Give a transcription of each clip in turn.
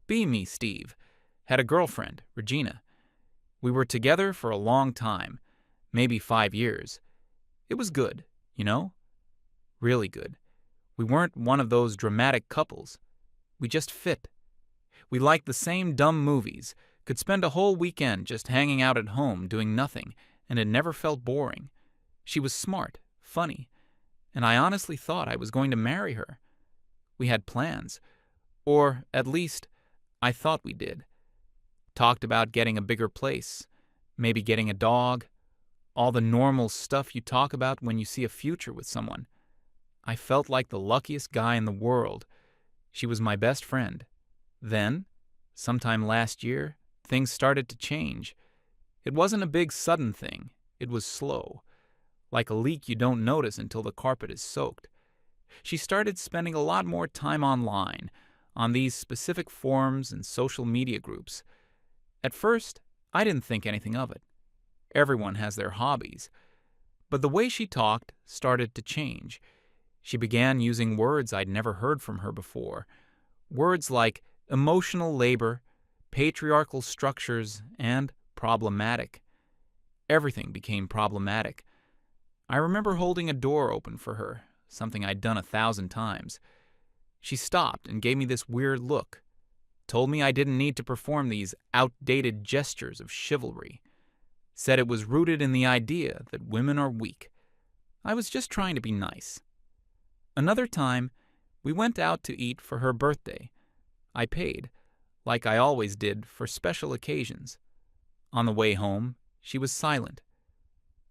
Be me, Steve, had a girlfriend, Regina. We were together for a long time, maybe 5 years. It was good, you know? Really good. We weren't one of those dramatic couples. We just fit. We liked the same dumb movies, could spend a whole weekend just hanging out at home doing nothing, and it never felt boring. She was smart, funny, and I honestly thought I was going to marry her. We had plans, or at least, I thought we did. Talked about getting a bigger place, maybe getting a dog, all the normal stuff you talk about when you see a future with someone. I felt like the luckiest guy in the world. She was my best friend. Then, sometime last year, things started to change. It wasn't a big sudden thing. It was slow, like a leak you don't notice until the carpet is soaked. She started spending a lot more time online, on these specific forums and social media groups. At first, I didn't think anything of it. Everyone has their hobbies. But the way she talked started to change. She began using words I'd never heard from her before. Words like emotional labor, patriarchal structures, and problematic. Everything became problematic. I remember holding a door open for her, something I'd done 1,000 times. She stopped and gave me this weird look, told me I didn't need to perform these outdated gestures of chivalry, said it was rooted in the idea that women are weak. I was just trying to be nice. Another time, we went out to eat for her birthday. I paid, like I always did for special occasions. On the way home, she was silent.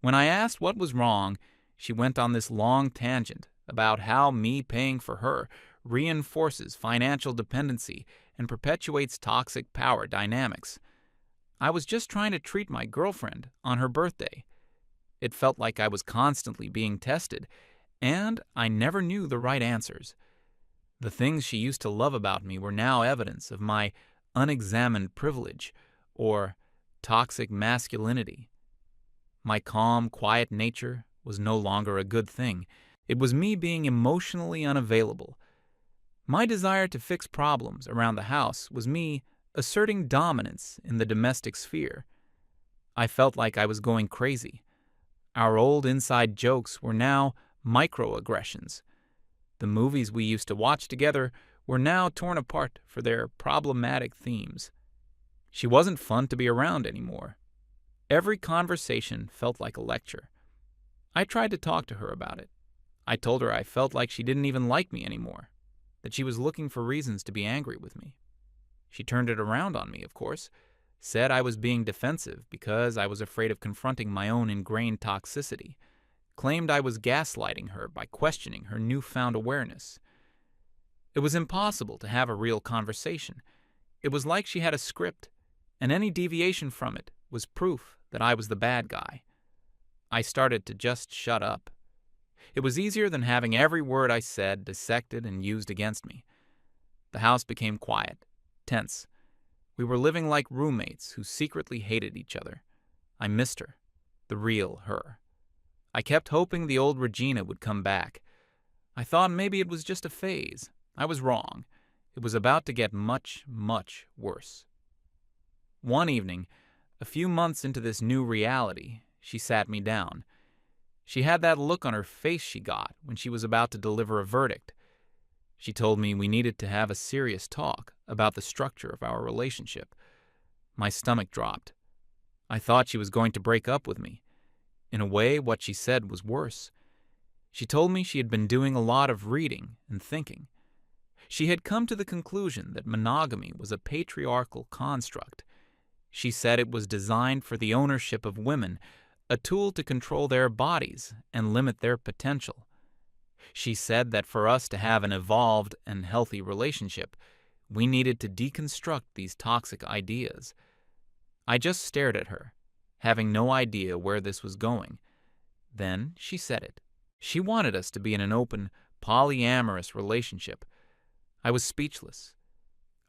When I asked what was wrong, she went on this long tangent about how me paying for her reinforces financial dependency and perpetuates toxic power dynamics. I was just trying to treat my girlfriend on her birthday. It felt like I was constantly being tested, and I never knew the right answers. The things she used to love about me were now evidence of my unexamined privilege, or toxic masculinity. My calm, quiet nature was no longer a good thing. It was me being emotionally unavailable. My desire to fix problems around the house was me asserting dominance in the domestic sphere. I felt like I was going crazy. Our old inside jokes were now microaggressions. The movies we used to watch together were now torn apart for their problematic themes. She wasn't fun to be around anymore. Every conversation felt like a lecture. I tried to talk to her about it. I told her I felt like she didn't even like me anymore, that she was looking for reasons to be angry with me. She turned it around on me, of course, said I was being defensive because I was afraid of confronting my own ingrained toxicity, claimed I was gaslighting her by questioning her newfound awareness. It was impossible to have a real conversation. It was like she had a script, and any deviation from it was proof that I was the bad guy. I started to just shut up. It was easier than having every word I said dissected and used against me. The house became quiet, tense. We were living like roommates who secretly hated each other. I missed her, the real her. I kept hoping the old Regina would come back. I thought maybe it was just a phase. I was wrong. It was about to get much, much worse. One evening, a few months into this new reality, she sat me down. She had that look on her face she got when she was about to deliver a verdict. She told me we needed to have a serious talk about the structure of our relationship. My stomach dropped. I thought she was going to break up with me. In a way, what she said was worse. She told me she had been doing a lot of reading and thinking. She had come to the conclusion that monogamy was a patriarchal construct. She said it was designed for the ownership of women, a tool to control their bodies and limit their potential. She said that for us to have an evolved and healthy relationship, we needed to deconstruct these toxic ideas. I just stared at her, having no idea where this was going. Then she said it. She wanted us to be in an open, polyamorous relationship. I was speechless.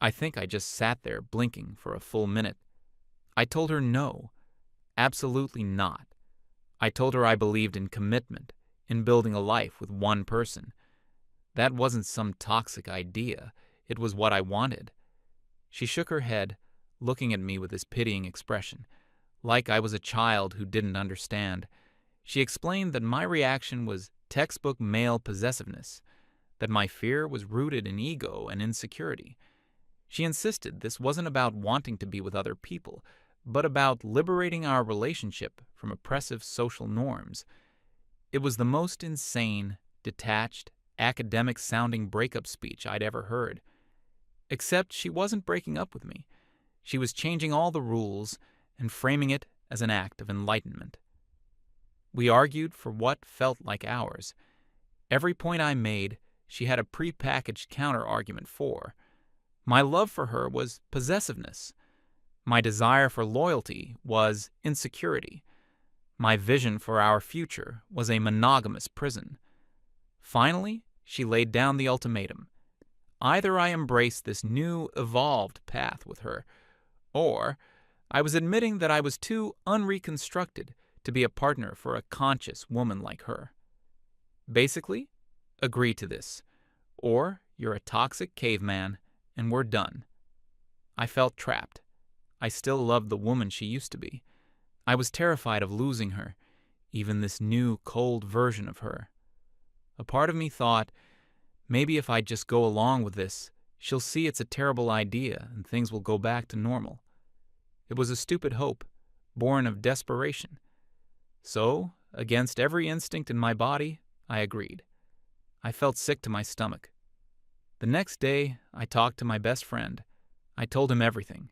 I think I just sat there blinking for a full minute. I told her no, absolutely not. I told her I believed in commitment, in building a life with one person. That wasn't some toxic idea. It was what I wanted. She shook her head, looking at me with this pitying expression, like I was a child who didn't understand. She explained that my reaction was textbook male possessiveness, that my fear was rooted in ego and insecurity. She insisted this wasn't about wanting to be with other people, but about liberating our relationship from oppressive social norms. It was the most insane, detached, academic-sounding breakup speech I'd ever heard. Except she wasn't breaking up with me. She was changing all the rules and framing it as an act of enlightenment. We argued for what felt like hours. Every point I made, she had a prepackaged counter-argument for. My love for her was possessiveness. My desire for loyalty was insecurity. My vision for our future was a monogamous prison. Finally, she laid down the ultimatum. Either I embraced this new, evolved path with her, or I was admitting that I was too unreconstructed to be a partner for a conscious woman like her. Basically, agree to this, or you're a toxic caveman and we're done. I felt trapped. I still loved the woman she used to be. I was terrified of losing her, even this new, cold version of her. A part of me thought, maybe if I just go along with this, she'll see it's a terrible idea and things will go back to normal. It was a stupid hope, born of desperation. So, against every instinct in my body, I agreed. I felt sick to my stomach. The next day, I talked to my best friend. I told him everything.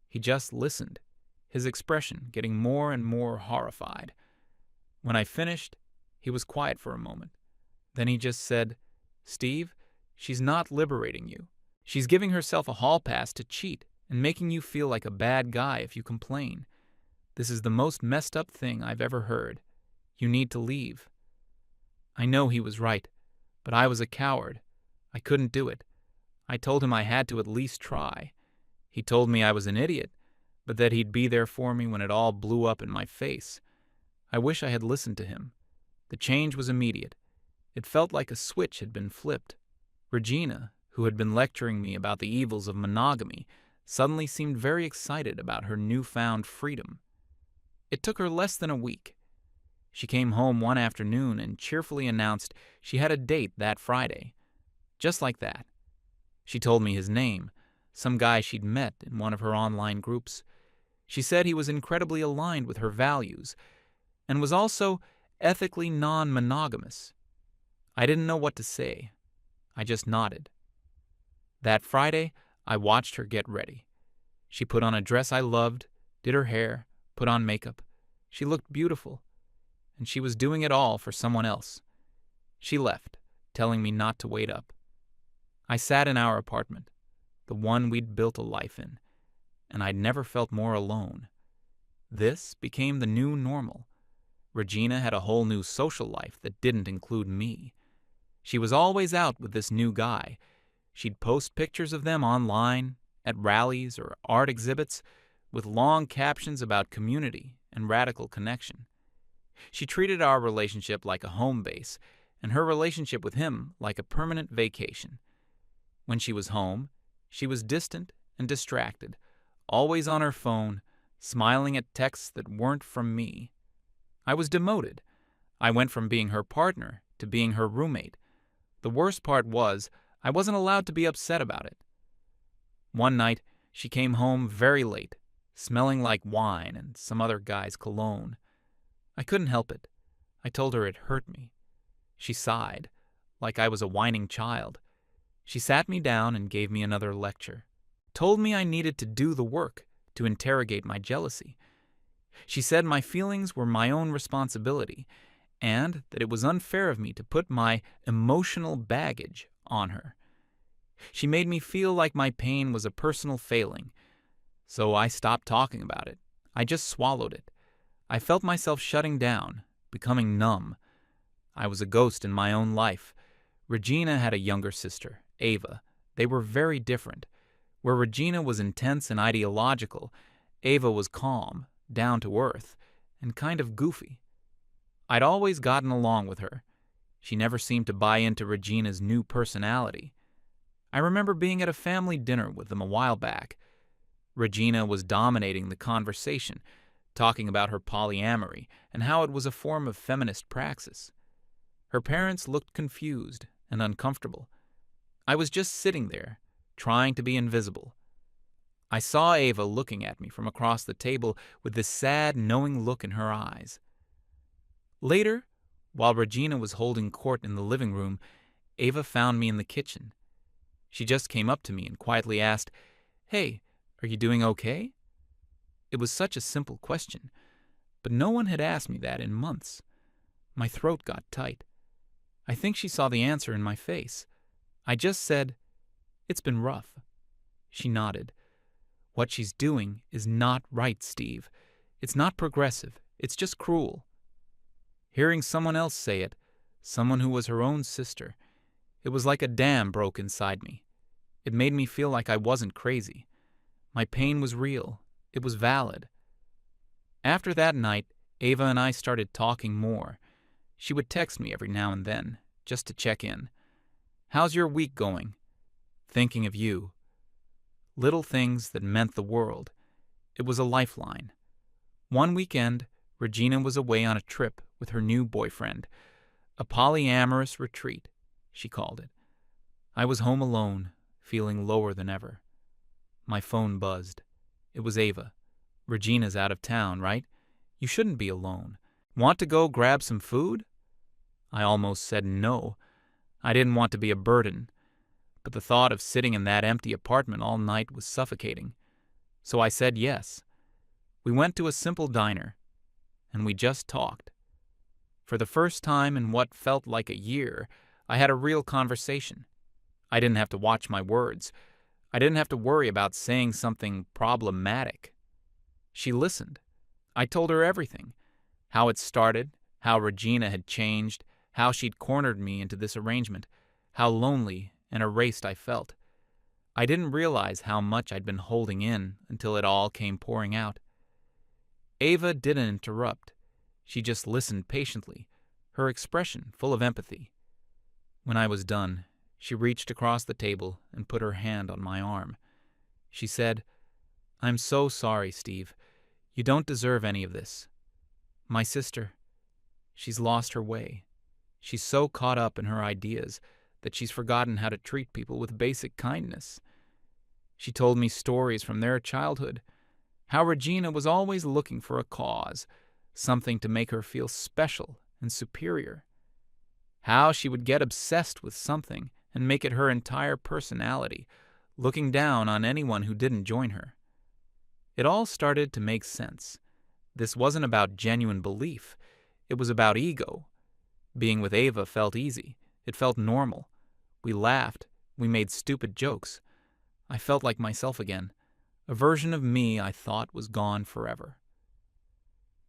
He just listened, his expression getting more and more horrified. When I finished, he was quiet for a moment. Then he just said, "Steve, she's not liberating you. She's giving herself a hall pass to cheat and making you feel like a bad guy if you complain. This is the most messed up thing I've ever heard. You need to leave." I know he was right, but I was a coward. I couldn't do it. I told him I had to at least try. He told me I was an idiot, but that he'd be there for me when it all blew up in my face. I wish I had listened to him. The change was immediate. It felt like a switch had been flipped. Regina, who had been lecturing me about the evils of monogamy, suddenly seemed very excited about her newfound freedom. It took her less than a week. She came home one afternoon and cheerfully announced she had a date that Friday. Just like that. She told me his name, some guy she'd met in one of her online groups. She said he was incredibly aligned with her values and was also ethically non-monogamous. I didn't know what to say. I just nodded. That Friday, I watched her get ready. She put on a dress I loved, did her hair, put on makeup. She looked beautiful, and she was doing it all for someone else. She left, telling me not to wait up. I sat in our apartment, the one we'd built a life in, and I'd never felt more alone. This became the new normal. Regina had a whole new social life that didn't include me. She was always out with this new guy. She'd post pictures of them online, at rallies or art exhibits, with long captions about community and radical connection. She treated our relationship like a home base, and her relationship with him like a permanent vacation. When she was home, she was distant and distracted, always on her phone, smiling at texts that weren't from me. I was demoted. I went from being her partner to being her roommate. The worst part was, I wasn't allowed to be upset about it. One night, she came home very late, smelling like wine and some other guy's cologne. I couldn't help it. I told her it hurt me. She sighed, like I was a whining child. She sat me down and gave me another lecture. Told me I needed to do the work to interrogate my jealousy. She said my feelings were my own responsibility, and that it was unfair of me to put my emotional baggage on her. She made me feel like my pain was a personal failing, so I stopped talking about it. I just swallowed it. I felt myself shutting down, becoming numb. I was a ghost in my own life. Regina had a younger sister, Ava. They were very different. Where Regina was intense and ideological, Ava was calm, down to earth, and kind of goofy. I'd always gotten along with her. She never seemed to buy into Regina's new personality. I remember being at a family dinner with them a while back. Regina was dominating the conversation, talking about her polyamory and how it was a form of feminist praxis. Her parents looked confused and uncomfortable. I was just sitting there, trying to be invisible. I saw Ava looking at me from across the table with this sad, knowing look in her eyes. Later, while Regina was holding court in the living room, Ava found me in the kitchen. She just came up to me and quietly asked, "Hey, are you doing okay?" It was such a simple question, but no one had asked me that in months. My throat got tight. I think she saw the answer in my face. I just said, "It's been rough." She nodded. "What she's doing is not right, Steve. It's not progressive. It's just cruel." Hearing someone else say it, someone who was her own sister, it was like a dam broke inside me. It made me feel like I wasn't crazy. My pain was real. It was valid. After that night, Ava and I started talking more. She would text me every now and then, just to check in. "How's your week going?" "Thinking of you." Little things that meant the world. It was a lifeline. One weekend, Regina was away on a trip with her new boyfriend. A polyamorous retreat, she called it. I was home alone, feeling lower than ever. My phone buzzed. It was Ava. "Regina's out of town, right? You shouldn't be alone. Want to go grab some food?" I almost said no. I didn't want to be a burden, but the thought of sitting in that empty apartment all night was suffocating. So I said yes. We went to a simple diner, and we just talked. For the first time in what felt like a year, I had a real conversation. I didn't have to watch my words. I didn't have to worry about saying something problematic. She listened. I told her everything. How it started, how Regina had changed, how she'd cornered me into this arrangement, how lonely and erased I felt. I didn't realize how much I'd been holding in until it all came pouring out. Ava didn't interrupt. She just listened patiently, her expression full of empathy. When I was done, she reached across the table and put her hand on my arm. She said, "I'm so sorry, Steve. You don't deserve any of this. My sister, she's lost her way. She's so caught up in her ideas that she's forgotten how to treat people with basic kindness." She told me stories from their childhood, how Regina was always looking for a cause, something to make her feel special and superior. How she would get obsessed with something and make it her entire personality, looking down on anyone who didn't join her. It all started to make sense. This wasn't about genuine belief. It was about ego. Being with Ava felt easy. It felt normal. We laughed. We made stupid jokes. I felt like myself again, a version of me I thought was gone forever.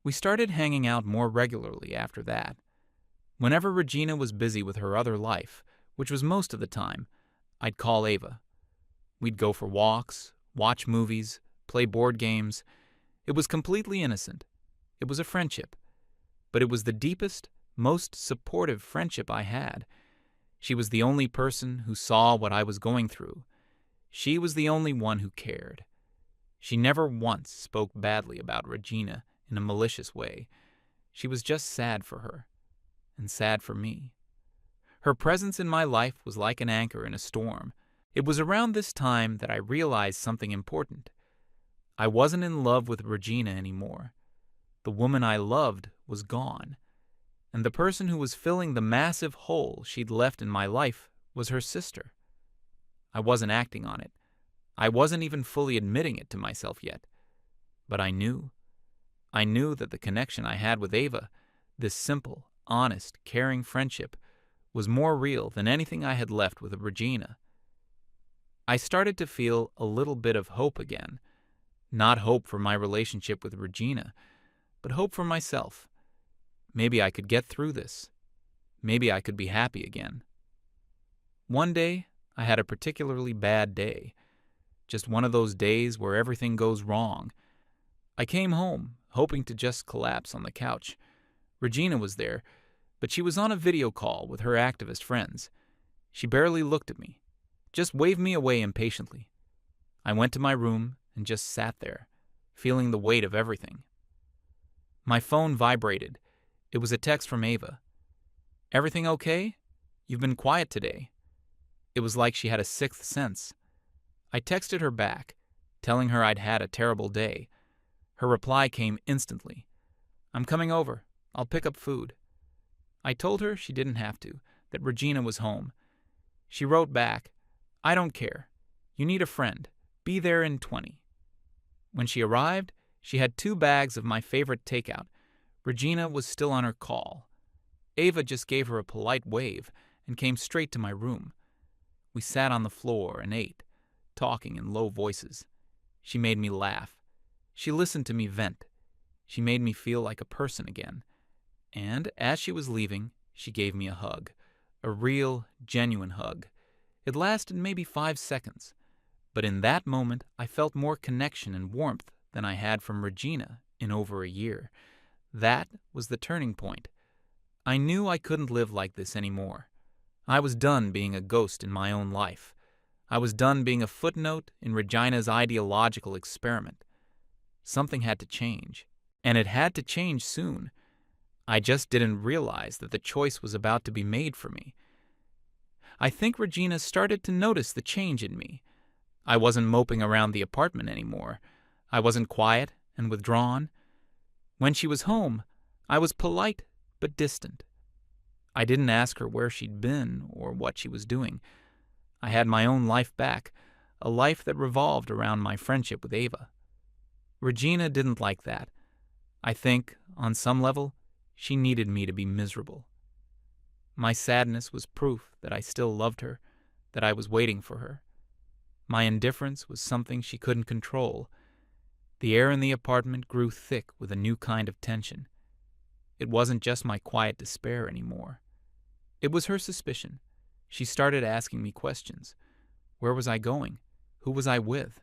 We started hanging out more regularly after that. Whenever Regina was busy with her other life, which was most of the time, I'd call Ava. We'd go for walks, watch movies, play board games. It was completely innocent. It was a friendship. But it was the deepest, most supportive friendship I had. She was the only person who saw what I was going through. She was the only one who cared. She never once spoke badly about Regina in a malicious way. She was just sad for her, and sad for me. Her presence in my life was like an anchor in a storm. It was around this time that I realized something important. I wasn't in love with Regina anymore. The woman I loved was gone, and the person who was filling the massive hole she'd left in my life was her sister. I wasn't acting on it. I wasn't even fully admitting it to myself yet. But I knew. I knew that the connection I had with Ava, this simple, honest, caring friendship, was more real than anything I had left with Regina. I started to feel a little bit of hope again. Not hope for my relationship with Regina, but hope for myself. Maybe I could get through this. Maybe I could be happy again. One day, I had a particularly bad day. Just one of those days where everything goes wrong. I came home, hoping to just collapse on the couch. Regina was there, but she was on a video call with her activist friends. She barely looked at me. just waved me away impatiently. I went to my room and just sat there, feeling the weight of everything. My phone vibrated. It was a text from Ava. "Everything okay? You've been quiet today." It was like she had a sixth sense. I texted her back, telling her I'd had a terrible day. Her reply came instantly. "I'm coming over. I'll pick up food." I told her she didn't have to, that Regina was home. She wrote back, "I don't care. You need a friend. Be there in 20. When she arrived, she had 2 bags of my favorite takeout. Regina was still on her call. Ava just gave her a polite wave and came straight to my room. We sat on the floor and ate, talking in low voices. She made me laugh. She listened to me vent. She made me feel like a person again. And as she was leaving, she gave me a hug. A real, genuine hug. It lasted maybe 5 seconds. But in that moment, I felt more connection and warmth than I had from Regina in over a year. That was the turning point. I knew I couldn't live like this anymore. I was done being a ghost in my own life. I was done being a footnote in Regina's ideological experiment. Something had to change, and it had to change soon. I just didn't realize that the choice was about to be made for me. I think Regina started to notice the change in me. I wasn't moping around the apartment anymore. I wasn't quiet and withdrawn. When she was home, I was polite but distant. I didn't ask her where she'd been or what she was doing. I had my own life back, a life that revolved around my friendship with Ava. Regina didn't like that. I think, on some level, she needed me to be miserable. My sadness was proof that I still loved her, that I was waiting for her. My indifference was something she couldn't control. The air in the apartment grew thick with a new kind of tension. It wasn't just my quiet despair anymore. It was her suspicion. She started asking me questions. Where was I going? Who was I with?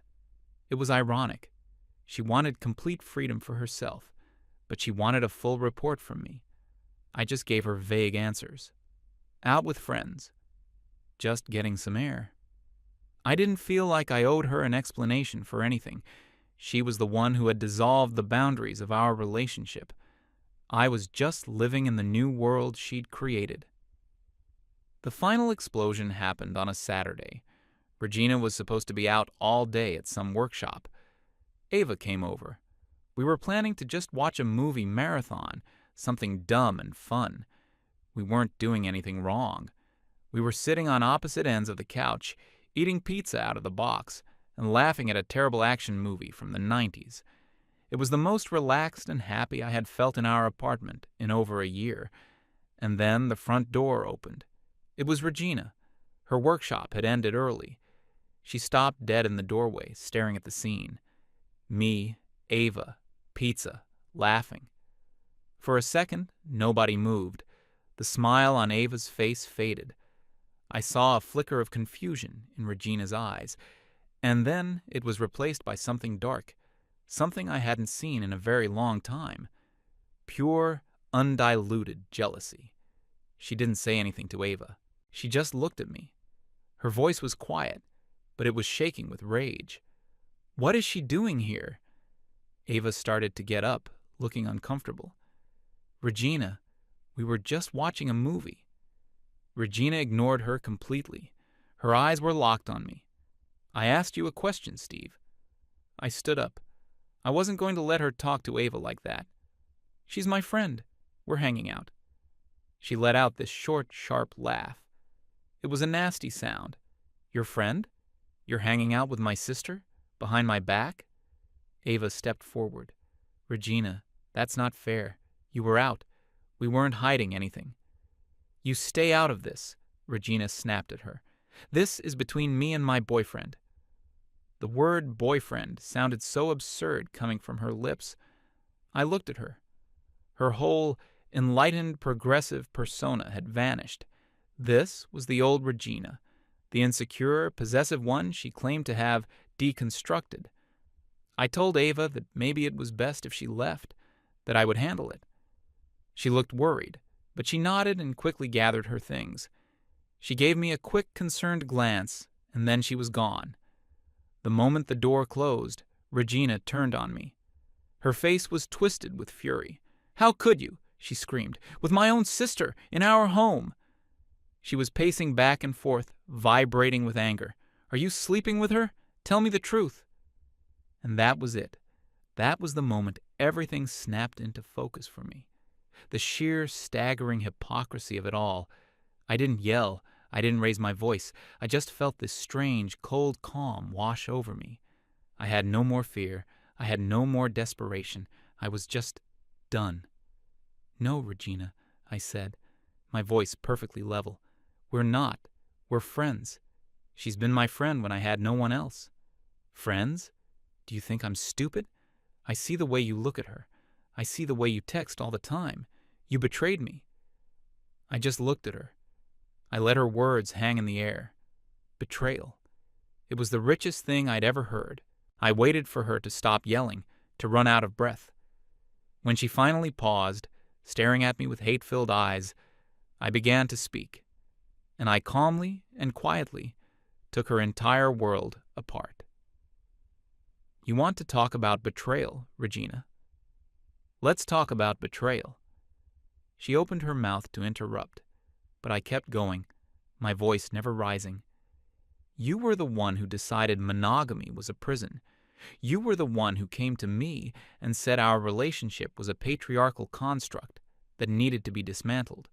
It was ironic. She wanted complete freedom for herself, but she wanted a full report from me. I just gave her vague answers. Out with friends. Just getting some air. I didn't feel like I owed her an explanation for anything. She was the one who had dissolved the boundaries of our relationship. I was just living in the new world she'd created. The final explosion happened on a Saturday. Regina was supposed to be out all day at some workshop. Ava came over. We were planning to just watch a movie marathon, something dumb and fun. We weren't doing anything wrong. We were sitting on opposite ends of the couch, eating pizza out of the box, and laughing at a terrible action movie from the 90s. It was the most relaxed and happy I had felt in our apartment in over a year. And then the front door opened. It was Regina. Her workshop had ended early. She stopped dead in the doorway, staring at the scene. Me, Ava, pizza, laughing. For a second, nobody moved. The smile on Ava's face faded. I saw a flicker of confusion in Regina's eyes, and then it was replaced by something dark, something I hadn't seen in a very long time. Pure, undiluted jealousy. She didn't say anything to Ava. She just looked at me. Her voice was quiet, but it was shaking with rage. "What is she doing here?" Ava started to get up, looking uncomfortable. "Regina, we were just watching a movie." Regina ignored her completely. Her eyes were locked on me. "I asked you a question, Steve." I stood up. I wasn't going to let her talk to Ava like that. "She's my friend. We're hanging out." She let out this short, sharp laugh. It was a nasty sound. "Your friend? You're hanging out with my sister? Behind my back?" Ava stepped forward. "Regina, that's not fair. You were out. We weren't hiding anything." "You stay out of this," Regina snapped at her. "This is between me and my boyfriend." The word boyfriend sounded so absurd coming from her lips. I looked at her. Her whole enlightened, progressive persona had vanished. This was the old Regina, the insecure, possessive one she claimed to have deconstructed. I told Ava that maybe it was best if she left, that I would handle it. She looked worried, but she nodded and quickly gathered her things. She gave me a quick, concerned glance and then she was gone. The moment the door closed, Regina turned on me. Her face was twisted with fury. "How could you?" she screamed. "With my own sister, in our home!" She was pacing back and forth, vibrating with anger. "Are you sleeping with her? Tell me the truth." And that was it. That was the moment everything snapped into focus for me. The sheer, staggering hypocrisy of it all. I didn't yell. I didn't raise my voice. I just felt this strange, cold calm wash over me. I had no more fear. I had no more desperation. I was just done. "No, Regina," I said, my voice perfectly level. "We're not. We're friends. She's been my friend when I had no one else." "Friends? Do you think I'm stupid? I see the way you look at her. I see the way you text all the time. You betrayed me." I just looked at her. I let her words hang in the air. Betrayal. It was the richest thing I'd ever heard. I waited for her to stop yelling, to run out of breath. When she finally paused, staring at me with hate-filled eyes, I began to speak, and I calmly and quietly took her entire world apart. "You want to talk about betrayal, Regina? Let's talk about betrayal." She opened her mouth to interrupt, but I kept going, my voice never rising. "You were the one who decided monogamy was a prison. You were the one who came to me and said our relationship was a patriarchal construct that needed to be dismantled.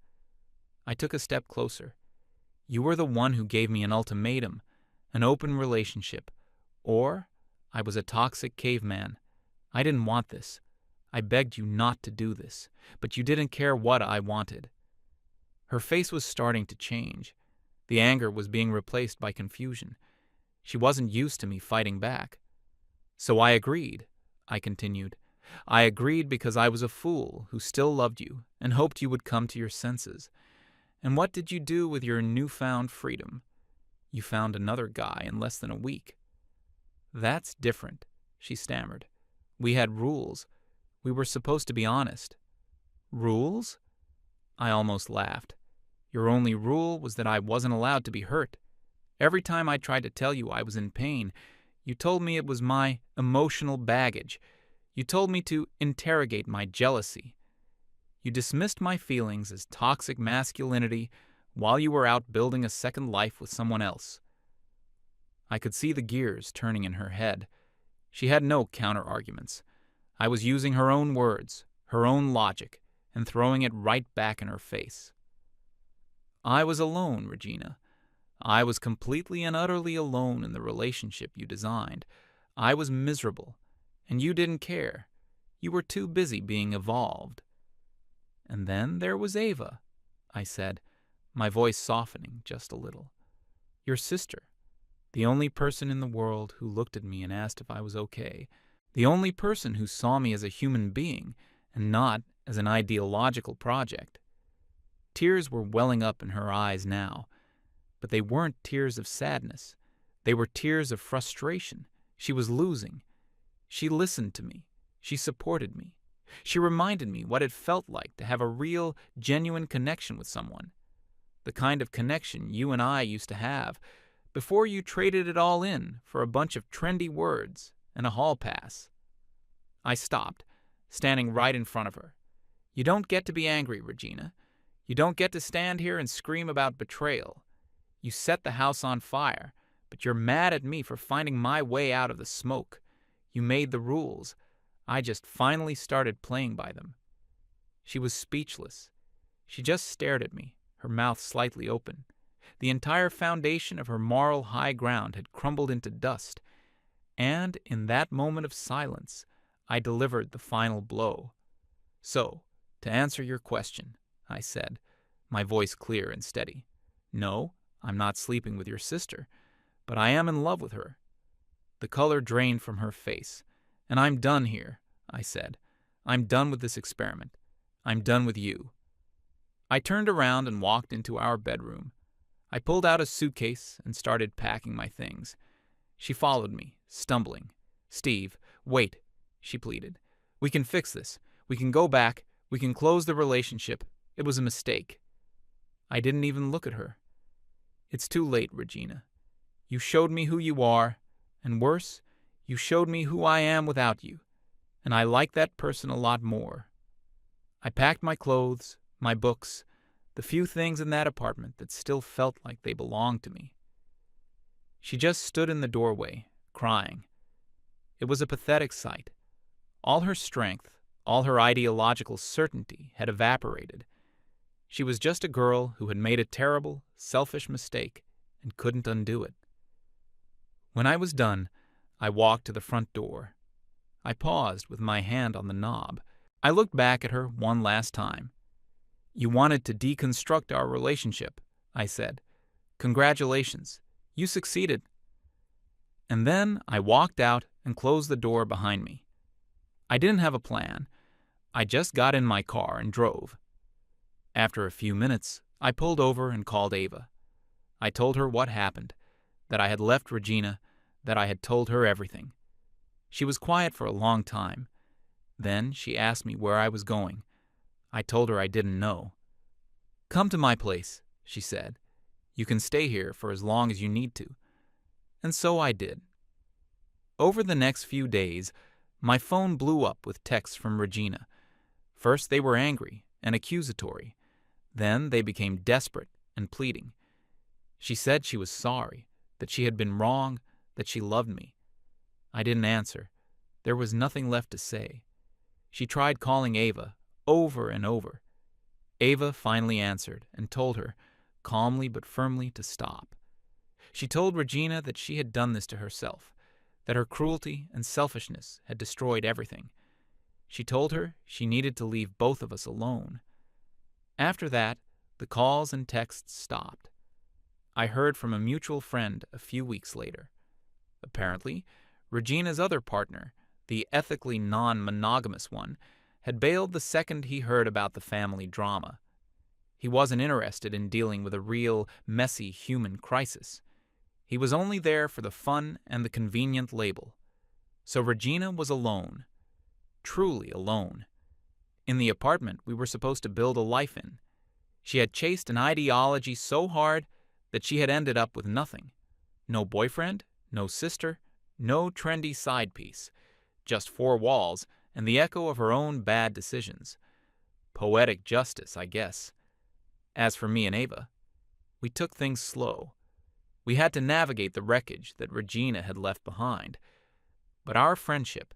I took a step closer. You were the one who gave me an ultimatum, an open relationship, or I was a toxic caveman. I didn't want this. I begged you not to do this, but you didn't care what I wanted." Her face was starting to change. The anger was being replaced by confusion. She wasn't used to me fighting back. "So I agreed," I continued. "I agreed because I was a fool who still loved you and hoped you would come to your senses. And what did you do with your newfound freedom? You found another guy in less than a week." "That's different," she stammered. "We had rules. We were supposed to be honest." "Rules?" I almost laughed. "Your only rule was that I wasn't allowed to be hurt. Every time I tried to tell you I was in pain, you told me it was my emotional baggage. You told me to interrogate my jealousy. You dismissed my feelings as toxic masculinity while you were out building a second life with someone else." I could see the gears turning in her head. She had no counter-arguments. I was using her own words, her own logic, and throwing it right back in her face. "I was alone, Regina. I was completely and utterly alone in the relationship you designed. I was miserable, and you didn't care. You were too busy being evolved." "And then there was Ava," I said, my voice softening just a little. "Your sister. The only person in the world who looked at me and asked if I was okay. The only person who saw me as a human being and not as an ideological project." Tears were welling up in her eyes now, but they weren't tears of sadness. They were tears of frustration. She was losing. She listened to me. She supported me. She reminded me what it felt like to have a real, genuine connection with someone. The kind of connection you and I used to have before you traded it all in for a bunch of trendy words and a hall pass. I stopped, standing right in front of her. "You don't get to be angry, Regina. You don't get to stand here and scream about betrayal. You set the house on fire, but you're mad at me for finding my way out of the smoke. You made the rules. I just finally started playing by them." She was speechless. She just stared at me, her mouth slightly open. The entire foundation of her moral high ground had crumbled into dust, and in that moment of silence, I delivered the final blow. "So, to answer your question," I said, my voice clear and steady. "No, I'm not sleeping with your sister, but I am in love with her." The color drained from her face. "And I'm done here," I said. "I'm done with this experiment. I'm done with you." I turned around and walked into our bedroom. I pulled out a suitcase and started packing my things. She followed me, stumbling. "Steve, wait," she pleaded. "We can fix this. We can go back. We can close the relationship. It was a mistake." I didn't even look at her. "It's too late, Regina. You showed me who you are, and worse, you showed me who I am without you, and I like that person a lot more. I packed my clothes, my books, the few things in that apartment that still felt like they belonged to me. She just stood in the doorway, crying. It was a pathetic sight. All her strength, all her ideological certainty had evaporated. She was just a girl who had made a terrible, selfish mistake and couldn't undo it. When I was done, I walked to the front door. I paused with my hand on the knob. I looked back at her one last time. You wanted to deconstruct our relationship, I said. Congratulations. You succeeded. And then I walked out and closed the door behind me. I didn't have a plan. I just got in my car and drove. After a few minutes, I pulled over and called Ava. I told her what happened, that I had left Regina, that I had told her everything. She was quiet for a long time. Then she asked me where I was going. I told her I didn't know. Come to my place, she said. You can stay here for as long as you need to. And so I did. Over the next few days, my phone blew up with texts from Regina. First they were angry and accusatory. Then they became desperate and pleading. She said she was sorry, that she had been wrong, that she loved me. I didn't answer. There was nothing left to say. She tried calling Ava, over and over. Ava finally answered and told her, calmly but firmly, to stop. She told Regina that she had done this to herself, that her cruelty and selfishness had destroyed everything. She told her she needed to leave both of us alone. After that, the calls and texts stopped. I heard from a mutual friend a few weeks later. Apparently, Regina's other partner, the ethically non-monogamous one, had bailed the second he heard about the family drama. He wasn't interested in dealing with a real, messy human crisis. He was only there for the fun and the convenient label. So Regina was alone. Truly alone. In the apartment we were supposed to build a life in. She had chased an ideology so hard that she had ended up with nothing. No boyfriend, no sister, no trendy side piece. Just four walls and the echo of her own bad decisions. Poetic justice, I guess. As for me and Ava, we took things slow. We had to navigate the wreckage that Regina had left behind. But our friendship,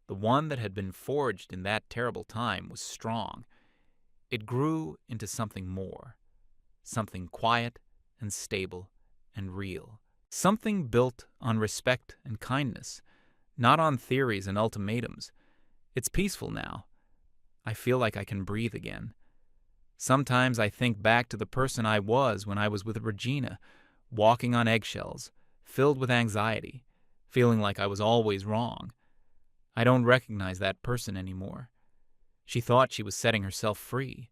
the one that had been forged in that terrible time, was strong. It grew into something more. Something quiet and stable and real. Something built on respect and kindness, not on theories and ultimatums. It's peaceful now. I feel like I can breathe again. Sometimes I think back to the person I was when I was with Regina, walking on eggshells, filled with anxiety, feeling like I was always wrong. I don't recognize that person anymore. She thought she was setting herself free.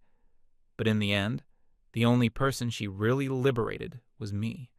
But in the end, the only person she really liberated was me.